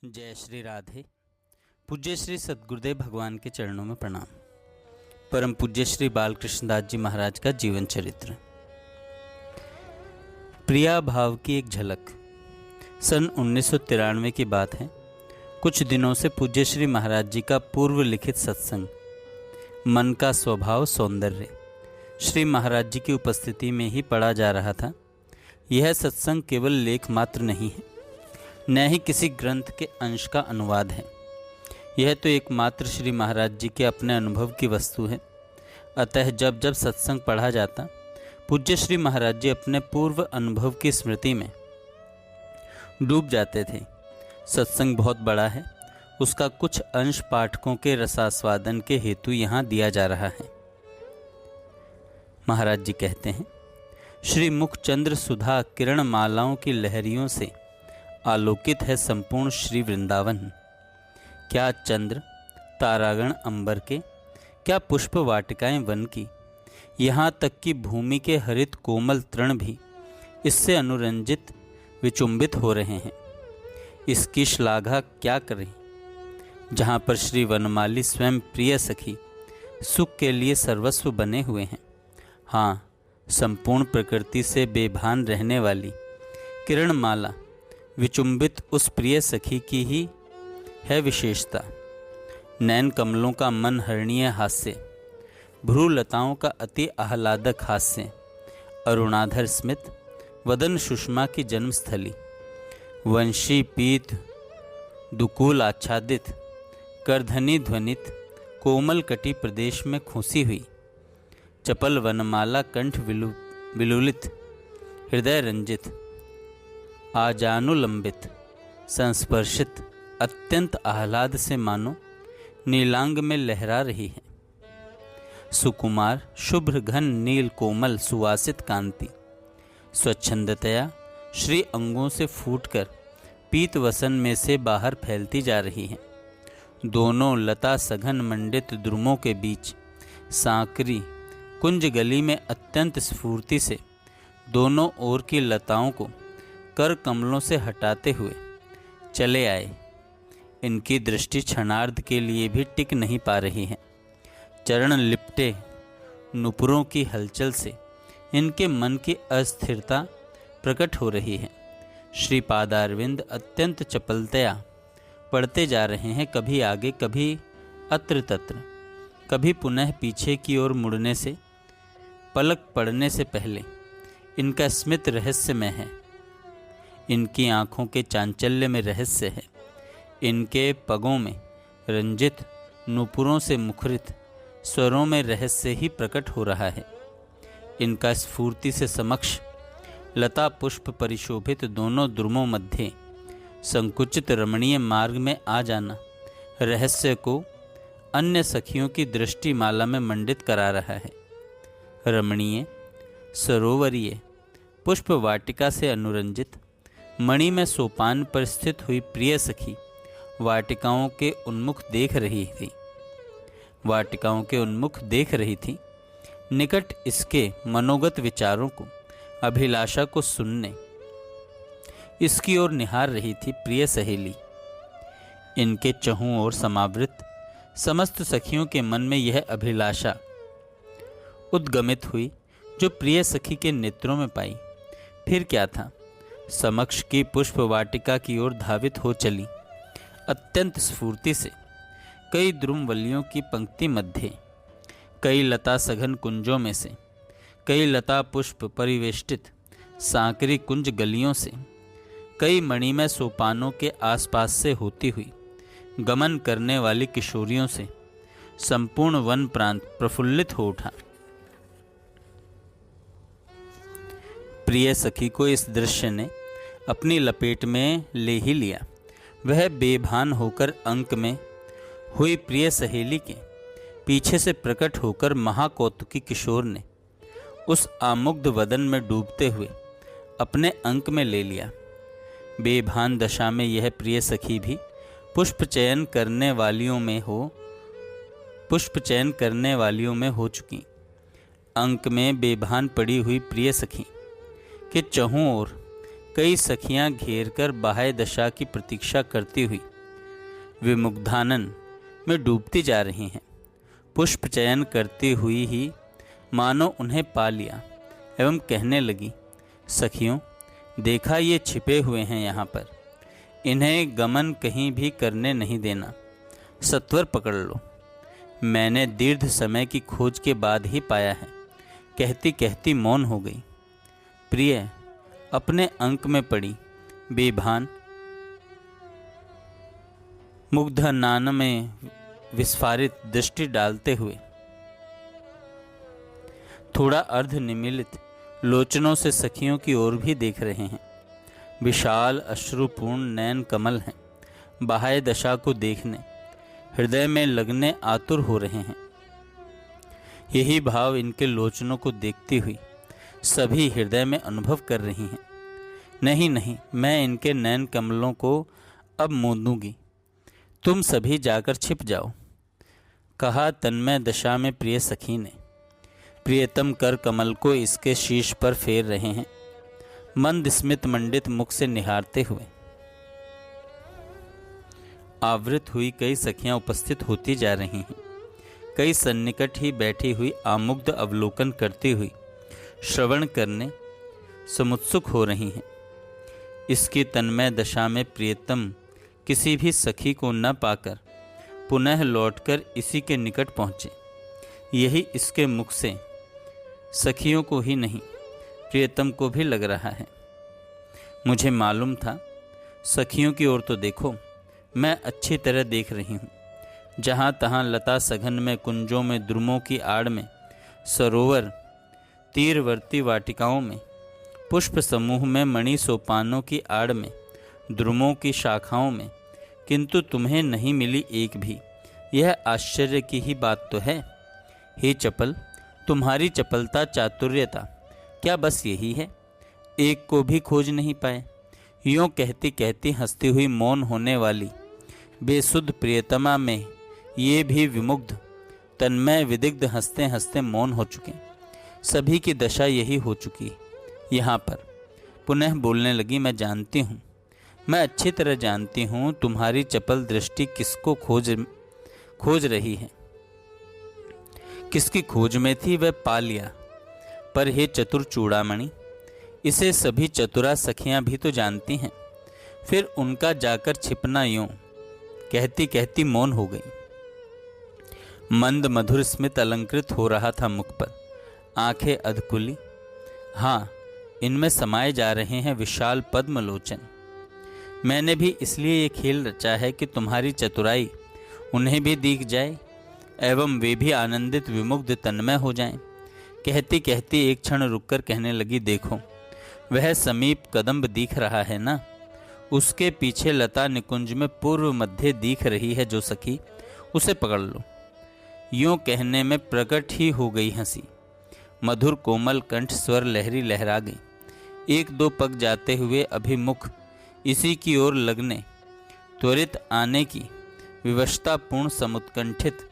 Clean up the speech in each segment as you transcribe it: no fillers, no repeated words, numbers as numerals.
जय श्री राधे। पूज्य श्री सद्गुरुदेव भगवान के चरणों में प्रणाम। परम पूज्य श्री बालकृष्णदास जी महाराज का जीवन चरित्र। प्रिया भाव की एक झलक। सन 1993 की बात है। कुछ दिनों से पूज्य श्री महाराज जी का पूर्व लिखित सत्संग मन का स्वभाव सौंदर्य श्री महाराज जी की उपस्थिति में ही पढ़ा जा रहा था। यह सत्संग केवल लेख मात्र नहीं है, न ही किसी ग्रंथ के अंश का अनुवाद है। यह तो एकमात्र श्री महाराज जी के अपने अनुभव की वस्तु है। अतः जब जब सत्संग पढ़ा जाता, पूज्य श्री महाराज जी अपने पूर्व अनुभव की स्मृति में डूब जाते थे। सत्संग बहुत बड़ा है, उसका कुछ अंश पाठकों के रसास्वादन के हेतु यहाँ दिया जा रहा है। महाराज जी कहते हैं, श्री मुखचंद्र सुधा किरण मालाओं की लहरियों से आलोकित है संपूर्ण श्री वृंदावन। क्या चंद्र तारागण अंबर के, क्या पुष्प वाटिकाएं वन की, यहाँ तक कि भूमि के हरित कोमल तृण भी इससे अनुरंजित विचुंबित हो रहे हैं। इसकी श्लाघा क्या करें, जहाँ पर श्री वनमाली स्वयं प्रिय सखी सुख के लिए सर्वस्व बने हुए हैं। हाँ, संपूर्ण प्रकृति से बेभान रहने वाली किरणमाला विचुंबित उस प्रिय सखी की ही है विशेषता। नैन कमलों का मन हरणीय हास्य, भ्रूलताओं का अति आह्लादक हास्य, अरुणाधर स्मित, वदन सुषमा की जन्मस्थली, वंशी पीत दुकूल आच्छादित, करधनी ध्वनित कोमल कटी प्रदेश में खोसी हुई, चपल वनमाला कंठ विलुलित, हृदय रंजित, आजानुलंबित, संस्पर्शित, अत्यंत आह्लाद से मानो नीलांग में लहरा रही है। सुकुमार शुभ्र घन नील कोमल सुवासित कांति स्वच्छंदतया श्री अंगों से फूटकर पीत वसन में से बाहर फैलती जा रही है। दोनों लता सघन मंडित द्रुमों के बीच सांकरी कुंज गली में अत्यंत स्फूर्ति से दोनों ओर की लताओं को कर कमलों से हटाते हुए चले आए। इनकी दृष्टि क्षणार्ध के लिए भी टिक नहीं पा रही है। चरण लिपटे नुपुरों की हलचल से इनके मन की अस्थिरता प्रकट हो रही है। श्री पादारविंद अत्यंत चपलतया पढ़ते जा रहे हैं, कभी आगे कभी अत्र तत्र, कभी पुनः पीछे की ओर मुड़ने से पलक पड़ने से पहले इनका स्मित रहस्यमय है। इनकी आँखों के चांचल्य में रहस्य है। इनके पगों में रंजित नूपुरों से मुखरित स्वरों में रहस्य ही प्रकट हो रहा है। इनका स्फूर्ति से समक्ष लता पुष्प परिशोभित दोनों द्रुमों मध्य संकुचित रमणीय मार्ग में आ जाना रहस्य को अन्य सखियों की दृष्टि माला में मंडित करा रहा है। रमणीय सरोवरीय पुष्प वाटिका से अनुरंजित मणि में सोपान पर स्थित हुई प्रिय सखी वाटिकाओं के उन्मुख देख रही थी। निकट इसके मनोगत विचारों को, अभिलाषा को सुनने इसकी ओर निहार रही थी प्रिय सहेली। इनके चहुं ओर समावृत समस्त सखियों के मन में यह अभिलाषा उद्गमित हुई जो प्रिय सखी के नेत्रों में पाई। फिर क्या था, समक्ष की पुष्प वाटिका की ओर धावित हो चली। अत्यंत स्फूर्ति से कई द्रुमवल्लियों की पंक्ति मध्य, कई लता सघन कुंजों में से, कई लता पुष्प परिवेष्टित सांकरी कुंज गलियों से, कई मणिमय सोपानों के आसपास से होती हुई गमन करने वाली किशोरियों से संपूर्ण वन प्रांत प्रफुल्लित हो उठा। प्रिय सखी को इस दृश्य ने अपनी लपेट में ले ही लिया। वह बेभान होकर अंक में हुई प्रिय सहेली के पीछे से प्रकट होकर महाकौतुकी किशोर ने उस आमुग्ध वदन में डूबते हुए अपने अंक में ले लिया। बेभान दशा में यह प्रिय सखी भी पुष्प चयन करने वालियों में हो चुकी। अंक में बेभान पड़ी हुई प्रिय सखी के चहुं ओर कई सखियां घेरकर बाह्य दशा की प्रतीक्षा करती हुई विमुग्धानन में डूबती जा रही हैं। पुष्प चयन करती हुई ही मानो उन्हें पा लिया एवं कहने लगी, सखियों, देखा ये छिपे हुए हैं यहाँ पर, इन्हें गमन कहीं भी करने नहीं देना, सत्वर पकड़ लो। मैंने दीर्घ समय की खोज के बाद ही पाया है। कहती कहती मौन हो गई। प्रिय अपने अंक में पड़ी बेभान मुग्धनान में विस्फारित दृष्टि डालते हुए थोड़ा अर्ध निमीलित लोचनों से सखियों की ओर भी देख रहे हैं। विशाल अश्रुपूर्ण नयन कमल हैं, बाह्य दशा को देखने हृदय में लगने आतुर हो रहे हैं। यही भाव इनके लोचनों को देखती हुई सभी हृदय में अनुभव कर रही हैं। नहीं नहीं, मैं इनके नयन कमलों को अब मूंदूंगी, तुम सभी जाकर छिप जाओ, कहा तन्मय दशा में प्रिय सखी ने। प्रियतम कर कमल को इसके शीश पर फेर रहे हैं, मंद स्मित मंडित मुख से निहारते हुए। आवृत हुई कई सखियां उपस्थित होती जा रही हैं। कई सन्निकट ही बैठी हुई आमुग्ध अवलोकन करती हुई श्रवण करने समुत्सुक हो रही हैं। इसकी तन्मय दशा में प्रियतम किसी भी सखी को न पाकर पुनः लौटकर इसी के निकट पहुँचे। यही इसके मुख से सखियों को ही नहीं प्रियतम को भी लग रहा है। मुझे मालूम था, सखियों की ओर तो देखो, मैं अच्छी तरह देख रही हूँ। जहाँ तहाँ लता सघन में, कुंजों में, द्रुमों की आड़ में, सरोवर तीरवर्ती वाटिकाओं में, पुष्प समूह में, मणि सोपानों की आड़ में, द्रुमों की शाखाओं में, किंतु तुम्हें नहीं मिली एक भी। यह आश्चर्य की ही बात तो है। हे चपल, तुम्हारी चपलता चातुर्यता क्या बस यही है? एक को भी खोज नहीं पाए। यूँ कहती कहती हंसती हुई मौन होने वाली बेसुध प्रियतमा में ये भी विमुग्ध तन्मय विदिग्ध हंसते हंसते मौन हो चुके। सभी की दशा यही हो चुकी। यहाँ पर पुनः बोलने लगी, मैं जानती हूँ, मैं अच्छी तरह जानती हूँ तुम्हारी चपल दृष्टि किसको खोज रही है। किसकी खोज में थी वह पा लिया। पर हे चतुर चूड़ामणि, इसे सभी चतुरा सखियां भी तो जानती हैं। फिर उनका जाकर छिपना यूं। कहती कहती मौन हो गई। मंद मधुर स्मित अलंकृत हो रहा था मुख पर, आंखें अधकुली। हाँ, इनमें समाये जा रहे हैं विशाल पद्मलोचन। मैंने भी इसलिए ये खेल रचा है कि तुम्हारी चतुराई उन्हें भी दिख जाए एवं वे भी आनंदित विमुग्ध तन्मय हो जाएं। कहती कहती एक क्षण रुककर कहने लगी, देखो वह समीप कदम्ब दिख रहा है ना, उसके पीछे लता निकुंज में पूर्व मध्य दिख रही है जो सखी, उसे पकड़ लो। यूँ कहने में प्रकट ही हो गई हंसी। मधुर कोमल कंठ स्वर लहरी लहरा गई। एक दो पग जाते हुए अभिमुख इसी की ओर लगने त्वरित आने की विवशतापूर्ण समुत्कंठित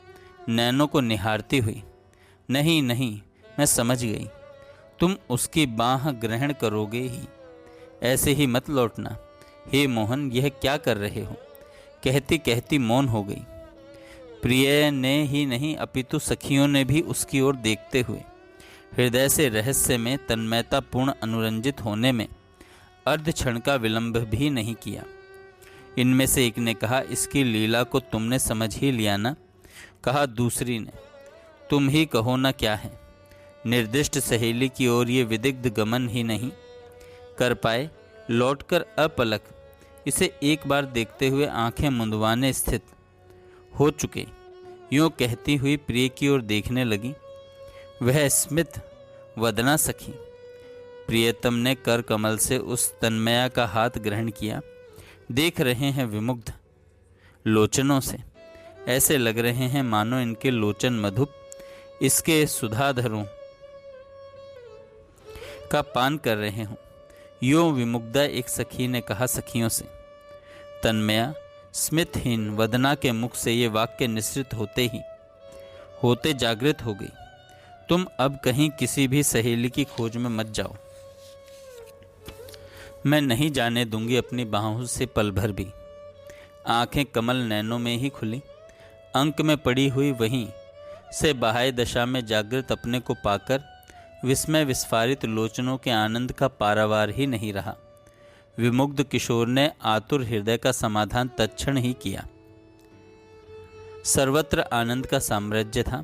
नैनों को निहारती हुई, नहीं नहीं, मैं समझ गई, तुम उसकी बाह ग्रहण करोगे ही, ऐसे ही मत लौटना। हे मोहन, यह क्या कर रहे हो? कहती कहती मौन हो गई। प्रिय ने ही नहीं अपितु सखियों ने भी उसकी ओर देखते हुए हृदय से रहस्य में तन्मयतापूर्ण अनुरंजित होने में अर्ध क्षण का विलंब भी नहीं किया। इनमें से एक ने कहा, इसकी लीला को तुमने समझ ही लिया ना? कहा दूसरी ने, तुम ही कहो ना क्या है। निर्दिष्ट सहेली की ओर ये विदिग्ध गमन ही नहीं कर पाए, लौटकर अपलक इसे एक बार देखते हुए आंखें मुंदवाने स्थित हो चुके। यूँ कहती हुई प्रिय की ओर देखने लगी। वह स्मित वदना सखी। प्रियतम ने कर कमल से उस तन्मया का हाथ ग्रहण किया। देख रहे हैं विमुग्ध लोचनों से, ऐसे लग रहे हैं मानो इनके लोचन मधुप इसके सुधाधरों का पान कर रहे हों। यो विमुग्धा एक सखी ने कहा सखियों से। तन्मया स्मितहीन वदना के मुख से ये वाक्य निसृत होते जागृत हो गई। तुम अब कहीं किसी भी सहेली की खोज में मत जाओ। मैं नहीं जाने दूंगी अपनी बाहों से पल भर भी। आंखें कमल नैनों में ही खुली, अंक में पड़ी हुई वहीं से बाह्य दशा में जागृत अपने को पाकर विस्मय विस्फारित लोचनों के आनंद का पारावार ही नहीं रहा। विमुग्ध किशोर ने आतुर हृदय का समाधान तत्क्षण ही किया। सर्वत्र आनंद का साम्राज्य था।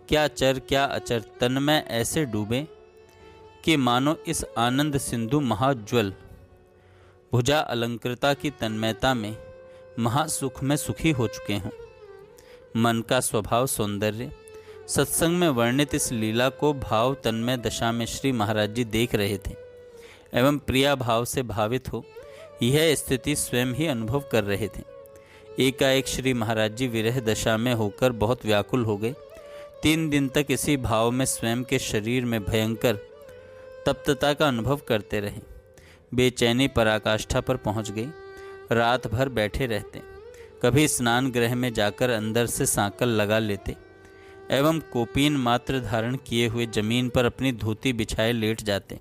क्या चर क्या अचर तन में ऐसे डूबे कि मानो इस आनंद सिंधु महाज्वल भुजा अलंकृता की तन्मयता में महासुख में सुखी हो चुके हों। मन का स्वभाव सौंदर्य सत्संग में वर्णित इस लीला को भाव तन्मय दशा में श्री महाराज जी देख रहे थे एवं प्रिया भाव से भावित हो यह स्थिति स्वयं ही अनुभव कर रहे थे। एकाएक श्री महाराज जी विरह दशा में होकर बहुत व्याकुल हो गए। 3 दिन तक इसी भाव में स्वयं के शरीर में भयंकर तप्तता का अनुभव करते रहे। बेचैनी पराकाष्ठा पर पहुंच गई। रात भर बैठे रहते, कभी स्नान गृह में जाकर अंदर से सांकल लगा लेते एवं कोपीन मात्र धारण किए हुए जमीन पर अपनी धोती बिछाए लेट जाते।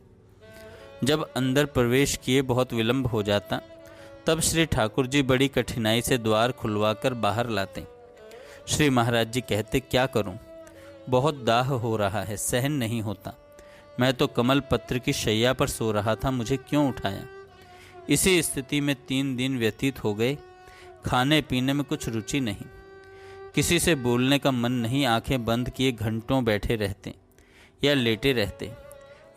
जब अंदर प्रवेश किए बहुत विलंब हो जाता, तब श्री ठाकुर जी बड़ी कठिनाई से द्वार खुलवाकर बाहर लाते। श्री महाराज जी कहते, क्या करूं, बहुत दाह हो रहा है, सहन नहीं होता। मैं तो कमल पत्र की शैया पर सो रहा था, मुझे क्यों उठाया। इसी स्थिति में 3 दिन व्यतीत हो गए। खाने पीने में कुछ रुचि नहीं, किसी से बोलने का मन नहीं। आंखें बंद किए घंटों बैठे रहते या लेटे रहते।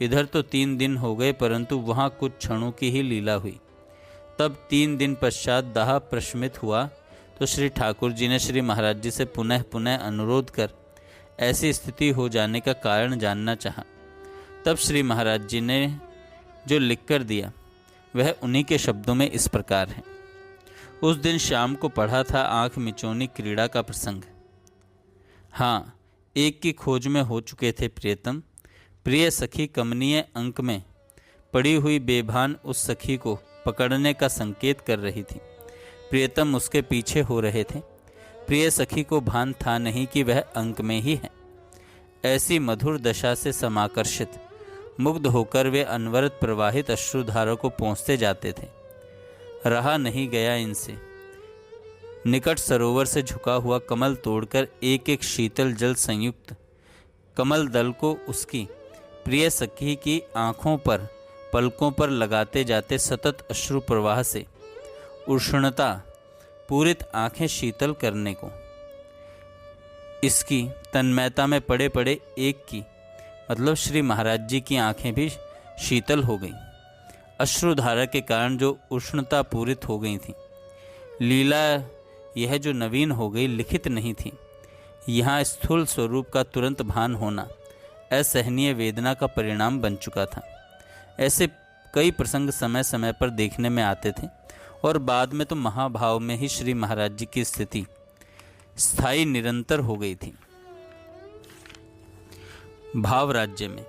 इधर तो 3 दिन हो गए, परंतु वहाँ कुछ क्षणों की ही लीला हुई। तब 3 दिन पश्चात दाह प्रशमित हुआ तो श्री ठाकुर जी ने श्री महाराज जी से पुनः पुनः अनुरोध कर ऐसी स्थिति हो जाने का कारण जानना चाहा। तब श्री महाराज जी ने जो लिख कर दिया वह उन्हीं के शब्दों में इस प्रकार है। उस दिन शाम को पढ़ा था आंख मिचौनी क्रीड़ा का प्रसंग। हाँ, एक की खोज में हो चुके थे प्रियतम। प्रिय सखी कमनीय अंक में पड़ी हुई बेभान उस सखी को पकड़ने का संकेत कर रही थी। प्रियतम उसके पीछे हो रहे थे। प्रिय सखी को भान था नहीं कि वह अंक में ही है। ऐसी मधुर दशा से समाकर्षित मुग्ध होकर वे अनवरत प्रवाहित अश्रुधारा को पहुँचते जाते थे। रहा नहीं गया इनसे। निकट सरोवर से झुका हुआ कमल तोड़कर एक एक शीतल जल संयुक्त कमल दल को उसकी प्रिय सखी की आँखों पर पलकों पर लगाते जाते सतत अश्रु प्रवाह से उष्णता पूरित आंखें शीतल करने को। इसकी तन्मयता में पड़े पड़े एक की मतलब श्री महाराज जी की आंखें भी शीतल हो गईं। अश्रुधारा के कारण जो उष्णता पूरित हो गई थी। लीला यह जो नवीन हो गई, लिखित नहीं थी। यहाँ स्थूल स्वरूप का तुरंत भान होना असहनीय वेदना का परिणाम बन चुका था। ऐसे कई प्रसंग समय समय पर देखने में आते थे और बाद में तो महाभाव में ही श्री महाराज जी की स्थिति स्थायी निरंतर हो गई थी। भाव राज्य में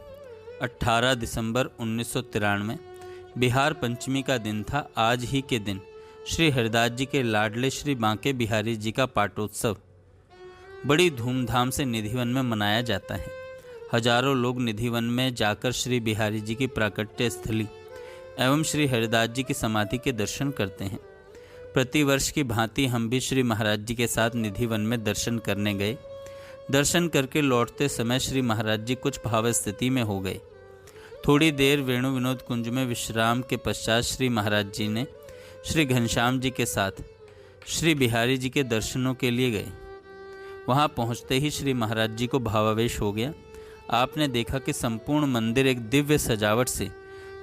18 दिसंबर 1993 बिहार पंचमी का दिन था। आज ही के दिन श्री हरिदास जी के लाडले श्री बांके बिहारी जी का पाटोत्सव बड़ी धूमधाम से निधिवन में मनाया जाता है। हजारों लोग निधिवन में जाकर श्री बिहारी जी की प्राकट्य स्थली एवं श्री हरिदास जी की समाधि के दर्शन करते हैं। प्रतिवर्ष की भांति हम भी श्री महाराज जी के साथ निधिवन में दर्शन करने गए। दर्शन करके लौटते समय श्री महाराज जी कुछ भाव स्थिति में हो गए। थोड़ी देर वेणु विनोद कुंज में विश्राम के पश्चात श्री महाराज जी ने श्री घनश्याम जी के साथ श्री बिहारी जी के दर्शनों के लिए गए। वहां पहुंचते ही श्री महाराज जी को भावावेश हो गया। आपने देखा कि संपूर्ण मंदिर एक दिव्य सजावट से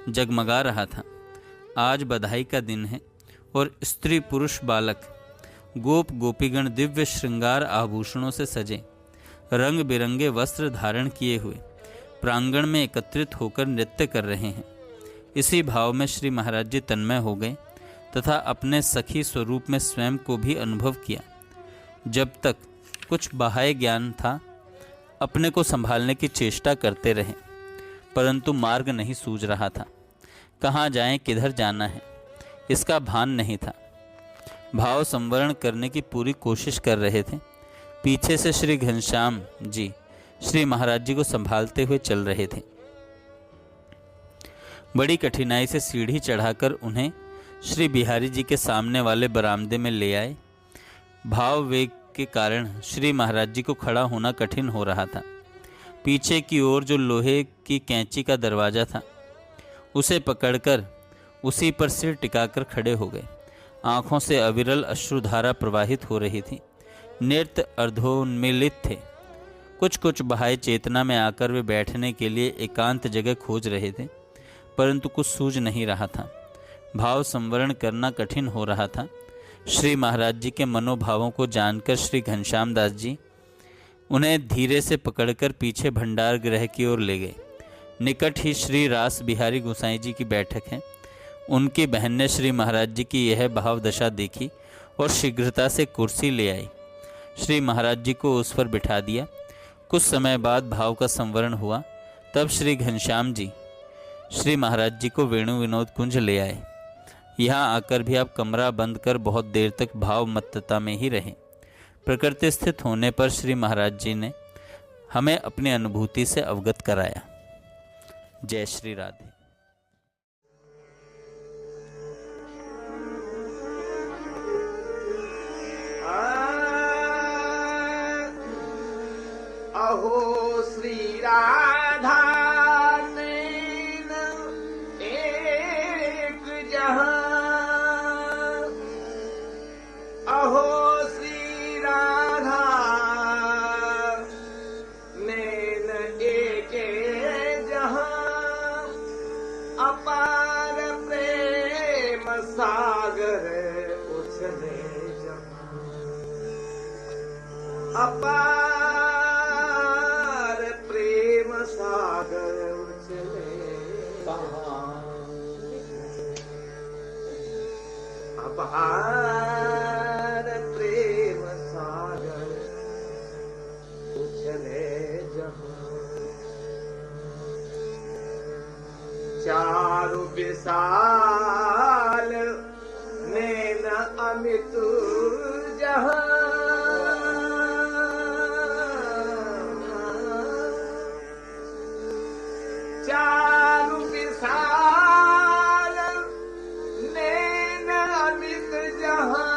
जगमगा रहा था। आज बधाई का दिन है और स्त्री पुरुष बालक गोप गोपीगण दिव्य श्रृंगार आभूषणों से सजे रंग बिरंगे वस्त्र धारण किए हुए प्रांगण में एकत्रित होकर नृत्य कर रहे हैं। इसी भाव में श्री महाराज जी तन्मय हो गए तथा अपने सखी स्वरूप में स्वयं को भी अनुभव किया। जब तक कुछ बाह्य ज्ञान था, अपने को संभालने की चेष्टा करते रहे, परंतु मार्ग नहीं सूझ रहा था। कहाँ जाएं, किधर जाना है, इसका भान नहीं था। भाव संवरण करने की पूरी कोशिश कर रहे थे। पीछे से श्री घनश्याम जी श्री महाराज जी को संभालते हुए चल रहे थे। बड़ी कठिनाई से सीढ़ी चढ़ाकर उन्हें श्री बिहारी जी के सामने वाले बरामदे में ले आए। भाव वेग के कारण श्री महाराज जी को खड़ा होना कठिन हो रहा था। पीछे की ओर जो लोहे की कैंची का दरवाज़ा था उसे पकड़कर उसी पर सिर टिकाकर खड़े हो गए। आंखों से अविरल अश्रुधारा प्रवाहित हो रही थी। नेत्र अर्धोन्मीलित थे। कुछ कुछ बहाय चेतना में आकर वे बैठने के लिए एकांत जगह खोज रहे थे, परंतु कुछ सूझ नहीं रहा था। भाव संवरण करना कठिन हो रहा था। श्री महाराज जी के मनोभावों को जानकर श्री घनश्याम दास जी उन्हें धीरे से पकड़कर पीछे भंडार गृह की ओर ले गए। निकट ही श्री रास बिहारी गोसाई जी की बैठक है। उनकी बहन ने श्री महाराज जी की यह भाव दशा देखी और शीघ्रता से कुर्सी ले आई। श्री महाराज जी को उस पर बिठा दिया। कुछ समय बाद भाव का संवरण हुआ। तब श्री घनश्याम जी श्री महाराज जी को वेणु विनोद कुंज ले आए। यहाँ आकर भी आप कमरा बंद कर बहुत देर तक भाव मत्तता में ही रहे। प्रकृति स्थित होने पर श्री महाराज जी ने हमें अपनी अनुभूति से अवगत कराया। जय श्री राधे। अहो श्री राधा एक जहां, अहो श्री राधा नैन एक जहां, अपार प्रेम सागर उछले जहां, अपार प्रेम सागर उछले अपार प्रेम सागर उछले जहां, चारु विशाल नैन अमित जहां, चारु विशाल नैन अमित जहां,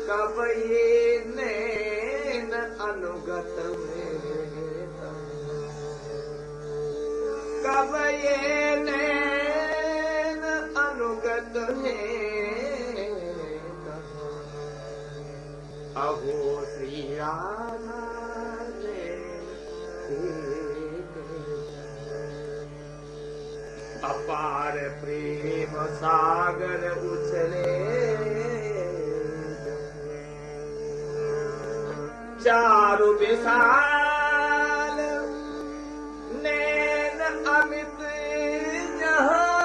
कब ये नैन अनुगत में, कब ये नैन अनुगत में, अहो श्री राधा अपार प्रेम सागर उछले, चारु विशाल नैन अमित जहां,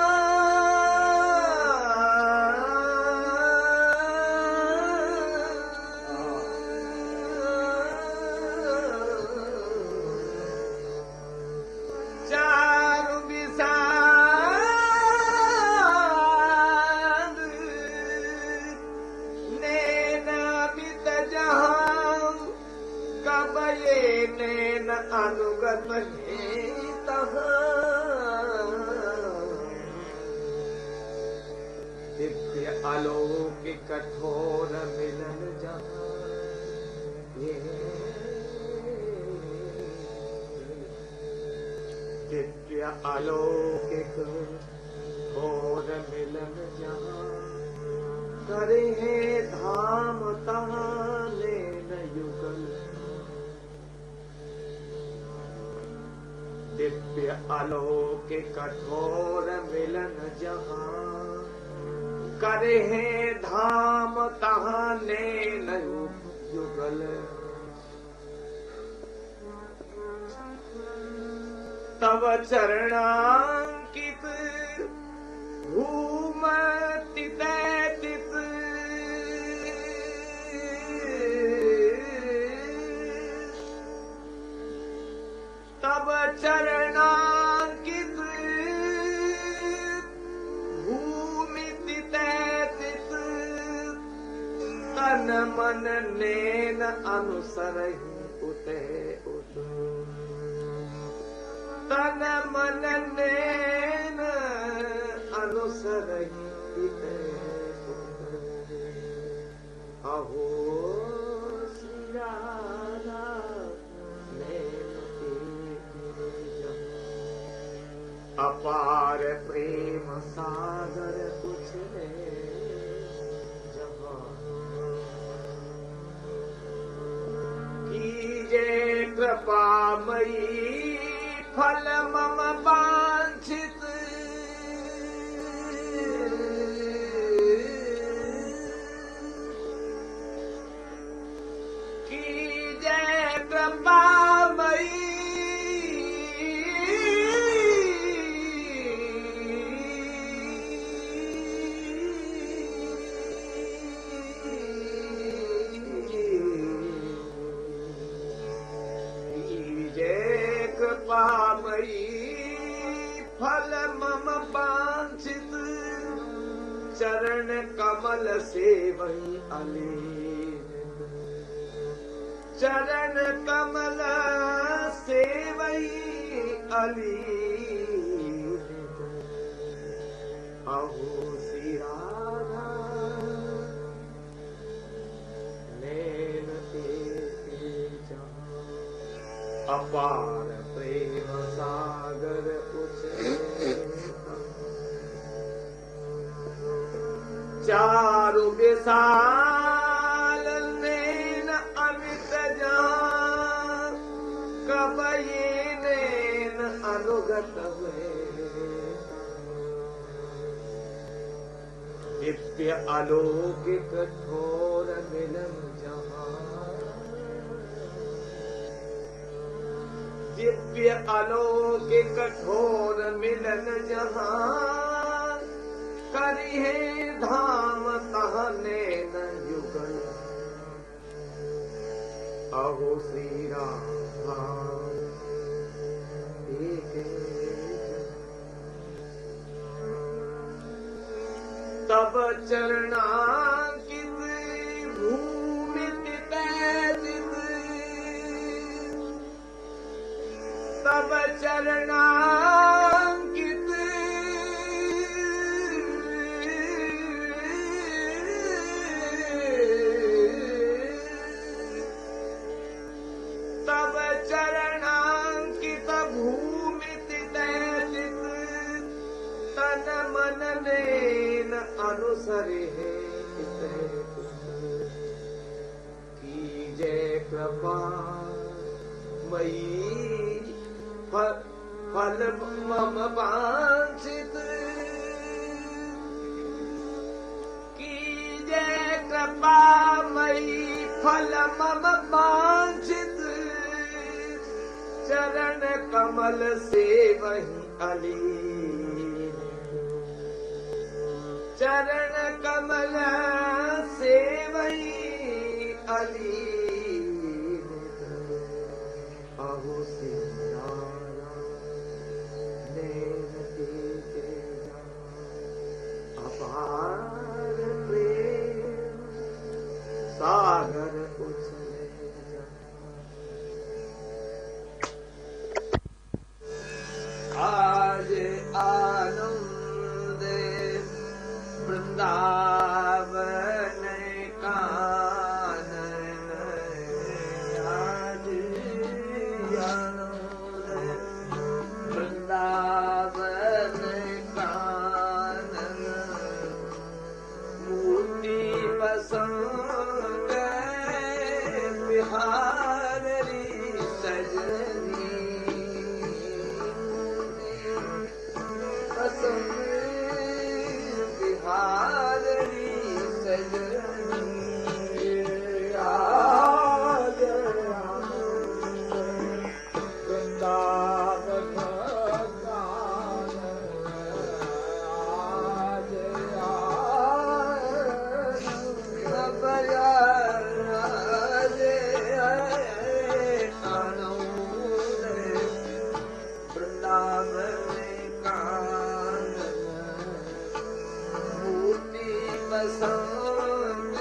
चारु विशाल नैन अमित जहां, कब ये नैन अनुगत में तहां, दिव्य अलौकिक कठोर मिलन जहां, ये दिव्य अलौकिक घोर मिलन जहां, करे है धाम तहां नैन युगल, दिव्य अलौकिक कठोर मिलन जहां, करे है धाम तहां नैन युगल, तव चरणांकित भूमति दैतित, तव चरणांकित भूमिति दैतित, तन मन नैन अनुसरहि उते उत, तन मन नैन अनुसरहि अहो श्री राधा नैन तेरे जहाँ। अपार प्रेम सागर उछले जहाँ। कीजे कृपामयी फल मम वांछित कीजे कृपामयी कृपामयी फल मम वांछित चरण कमल सेवहि अलीन चरण कमल सेवहि अलीन अहो श्री राधा नैन तेरे जहाँ। अपार प्रेम सागर उछले चारु विशाल नैन अमित जहाँ। कब ये नैन अनुगत हुए दिव्य अलौकिक कठोर मिलन जहाँ। दिव्य अलौकिक कठोर मिलन जहाँ। करिहे धाम तहाँ नैन युगल अहो श्री राधा तेरे तब चरणांकित भूमि तैजित तब चरणांकित तब चरणांकित भूमि तैजित तन मन नैन अनुसरे कीजे कृपा मयी फल मम वांछित कीजे कृपा मयी फल मम वांछित चरण कमल सेवहि अलीन चरण कमल सेवहि अलीन अहो श्री राधा नैन तेरे जहाँ। अपार प्रेम सागर उछले जहाँ। आज आनंद वृंदावन कानन आज आनंद वृंदावन कानन मूर्ति पसंद बिहारी सजनी पसंद बिहारी सजनी आज वृंदावन मूर्ति पसंद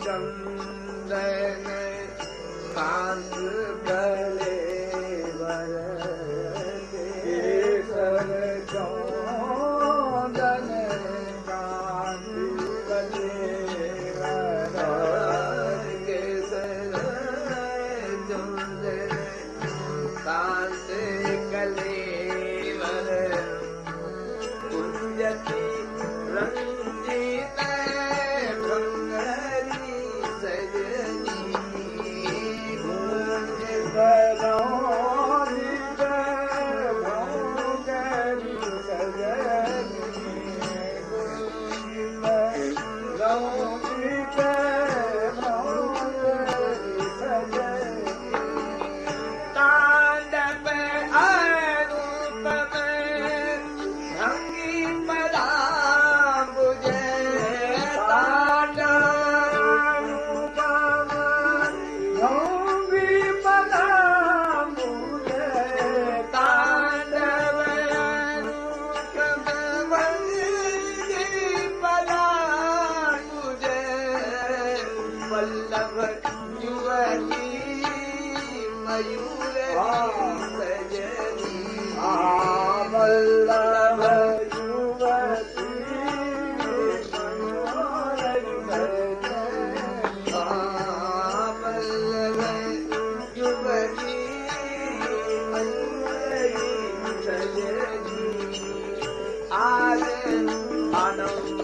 चंदन कांत गले केसर चंदन कांत गले केसर चंदन कांत गले कुंजती रंजित वल्लभ युवती मयूर सजनी वल्लभ युवती वल्लभ युवती मयूर सजनी आज आनंद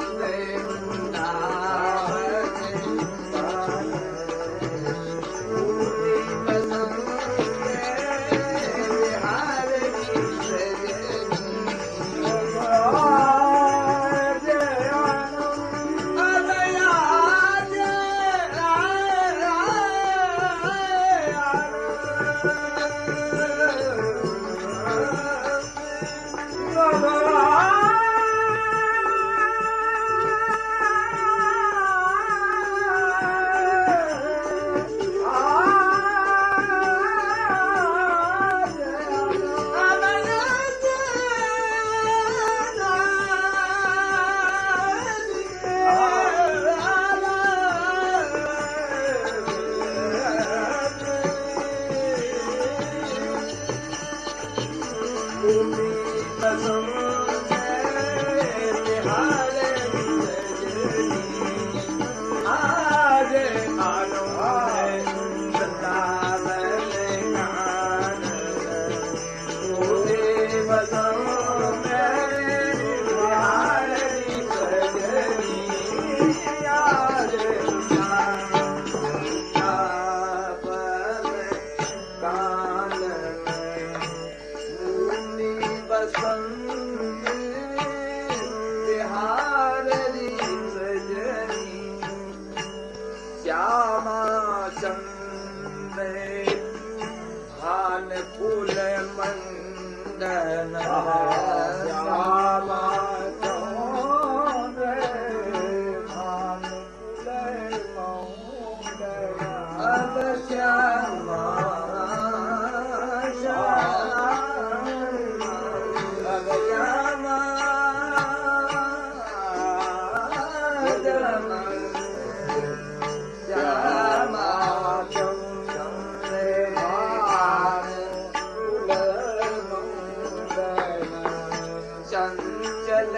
श्यामा चंद्र भान फूल मंदन श्यामा चंद्र भान फूल अब श्यामा चंचल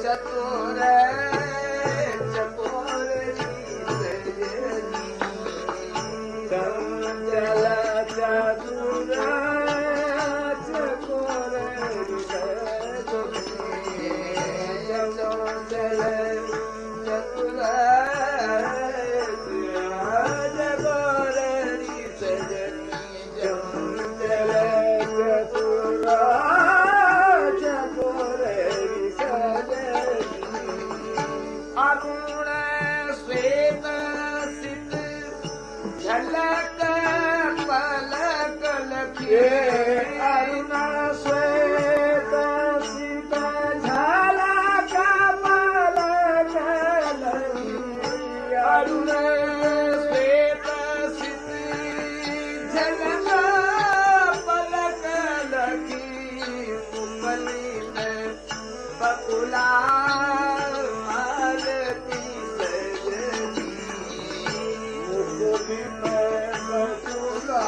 चतुर चकोर चंचल चतुर चकोर चंचल चतुर चकोर ये अरुणा श्वेत सित झाला कमल कलगी अरुण श्वेत सित झलका पलक लगी मुकली में बकुला मालती सजनी मुकली में बकुला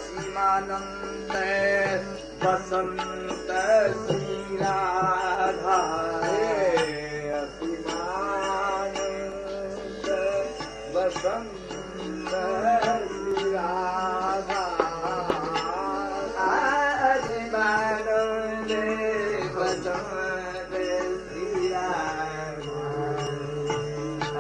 असीमानंद बसंत श्री राधा असीमानंद बसंत श्री राधा असीमानंद बसंत श्री राधा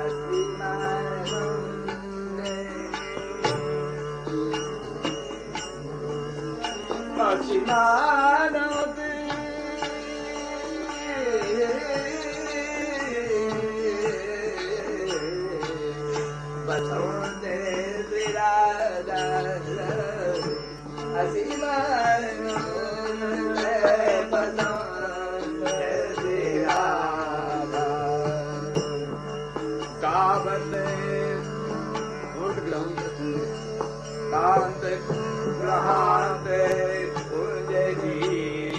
असीमानंद बसंत श्री राधा असीमानंद बसंत श्री राधा कावत घुट ग्रहांत ग्रहांत कुंजरी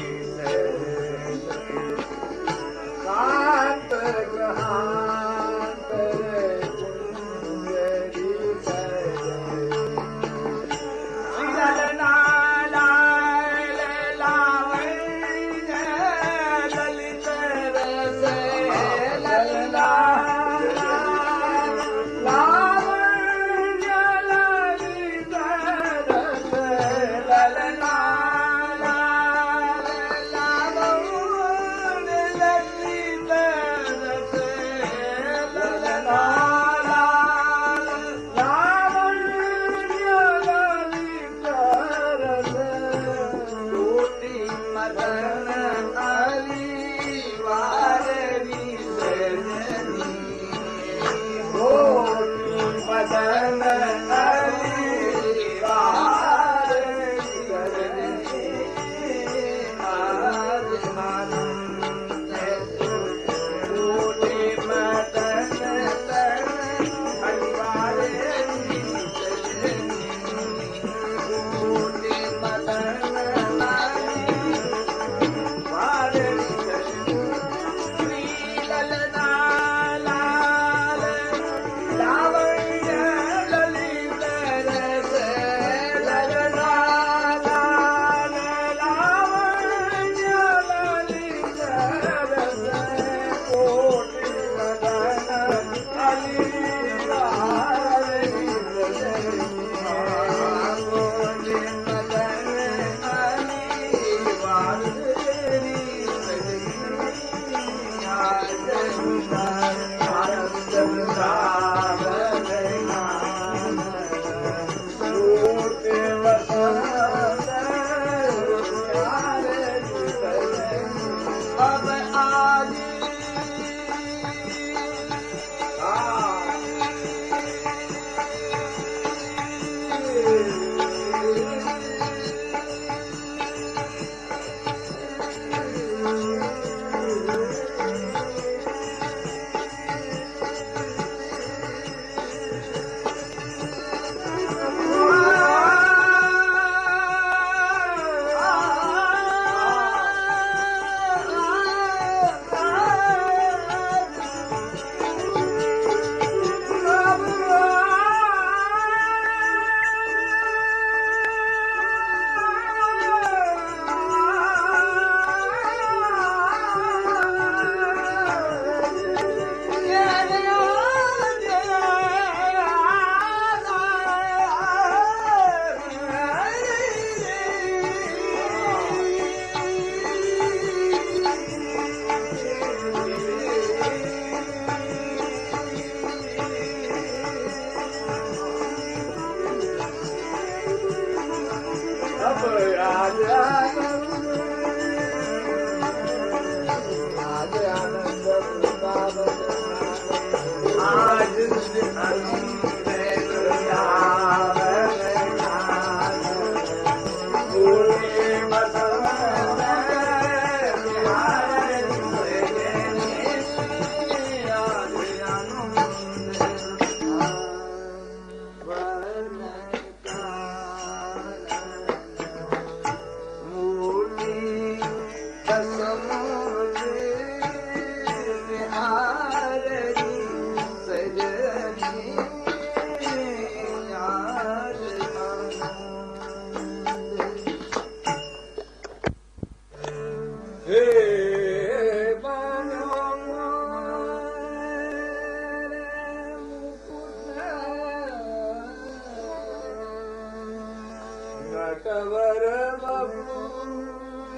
नटवर बबू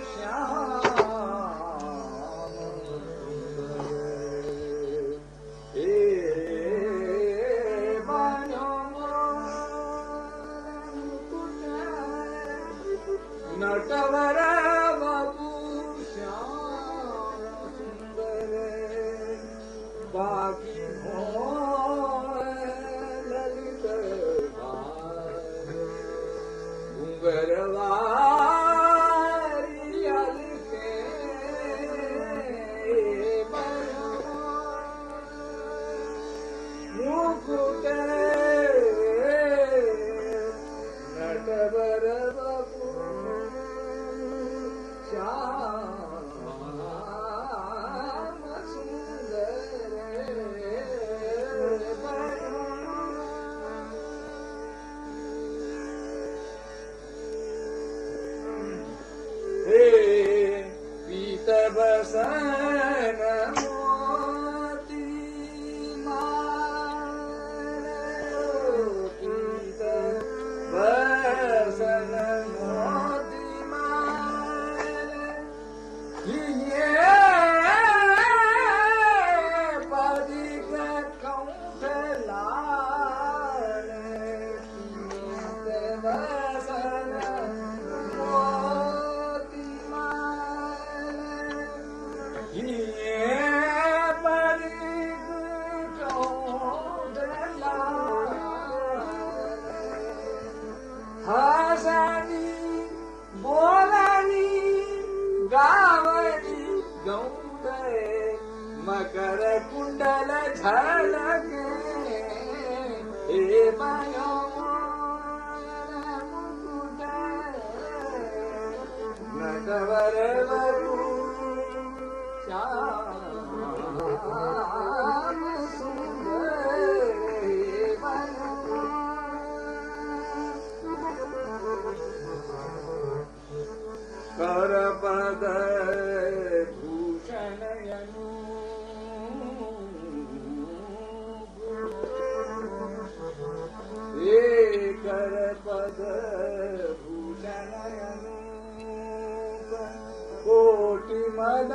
श्याम नटवर बबू श्याम सुंदर बाकी हो ललित घुंगरवारी अलके मुकुट नटवर बबू श्याम सुंदर हे पीत बसन मोती पीत बसन मोती ये पदिक कंठ लाल पीत बसन मोती ये पदिक कंठ लाल हसनी बोलनी गावनी गौंदे मकर कुंडल झलके हे मायो मुकुट नटवर बबू श्याम सुंदर कर पद भूषण कर पद भूषण कोटि मद